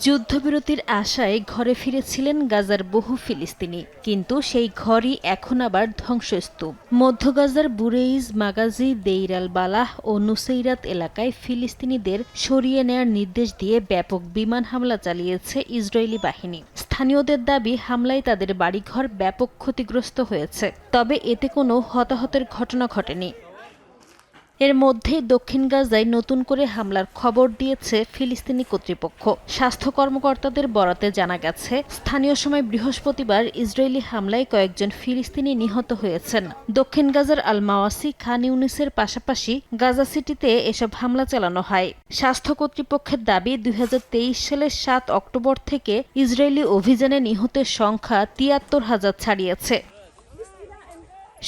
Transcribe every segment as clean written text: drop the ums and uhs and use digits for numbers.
যুদ্ধবিরতির আশায় ঘরে ফিরেছিলেন গাজার বহু ফিলিস্তিনি, কিন্তু সেই ঘরই এখন আবার ধ্বংসস্তূপ। মধ্য গাজার বুরেইজ, মাগাজি, দেইর আল বালাহ ও নুসেইরাত এলাকায় ফিলিস্তিনিদের সরিয়ে নেয়ার নির্দেশ দিয়ে ব্যাপক বিমান হামলা চালিয়েছে ইসরায়েলি বাহিনী। স্থানীয়দের দাবি, হামলায় তাদের বাড়িঘর ব্যাপক ক্ষতিগ্রস্ত হয়েছে, তবে এতে কোনো হতাহতের ঘটনা ঘটেনি। এর মধ্যেই দক্ষিণ গাজায় নতুন করে হামলার খবর দিয়েছে ফিলিস্তিনি কর্তৃপক্ষ। স্বাস্থ্য কর্মকর্তাদের বরাতে জানা গেছে, স্থানীয় সময় বৃহস্পতিবার ইসরায়েলি হামলায় কয়েকজন ফিলিস্তিনি নিহত হয়েছেন। দক্ষিণ গাজার আল মাওয়াসি, খান ইউনিসের পাশাপাশি গাজা সিটিতে এসব হামলা চালানো হয়। স্বাস্থ্য কর্তৃপক্ষের দাবি, 2023 সালের 7 অক্টোবর থেকে ইসরায়েলি অভিযানে নিহতের সংখ্যা 73,000 ছাড়িয়েছে।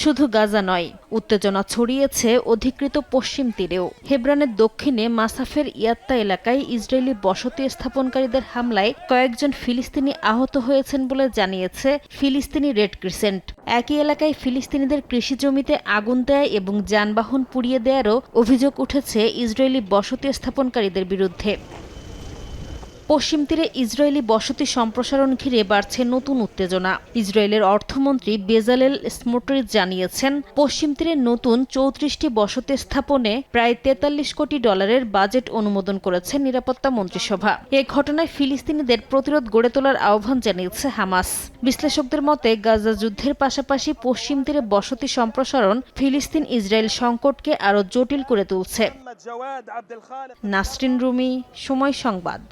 শুধু গাজা নয়, উত্তেজনা ছড়িয়েছে অধিকৃত পশ্চিম তীরেও। হেব্রনের দক্ষিণে মাসাফের ইয়াত্তা এলাকায় ইসরায়েলি বসতি স্থাপনকারীদের হামলায় কয়েকজন ফিলিস্তিনি আহত হয়েছেন বলে জানিয়েছে ফিলিস্তিনি রেড ক্রিসেন্ট। একই এলাকায় ফিলিস্তিনিদের কৃষি জমিতে আগুন দেয় এবং যানবাহন পুড়িয়ে দেয়ারও অভিযোগ উঠেছে ইসরায়েলি বসতি স্থাপনকারীদের বিরুদ্ধে। পশ্চিম তীরে ইসরায়েলি বসতি সম্প্রসারণ ঘিরে বাড়ছে নতুন উত্তেজনা। ইসরায়েলের অর্থমন্ত্রী বেজালেল স্মোটরিচ জানিয়েছেন, পশ্চিম তীরে নতুন 34টি বসতি স্থাপনে প্রায় $43 কোটি বাজেট অনুমোদন করেছে নিরাপত্তা মন্ত্রিসভা। এ ঘটনায় ফিলিস্তিনিদের প্রতিরোধ গড়ে তোলার আহ্বান জানিয়েছে হামাস। বিশ্লেষকদের মতে, গাজা যুদ্ধের পাশাপাশি পশ্চিম তীরে বসতি সম্প্রসারণ ফিলিস্তিন ইসরায়েল সংকটকে আরও জটিল করে তুলছে। নাসরিন রুমি, সময় সংবাদ।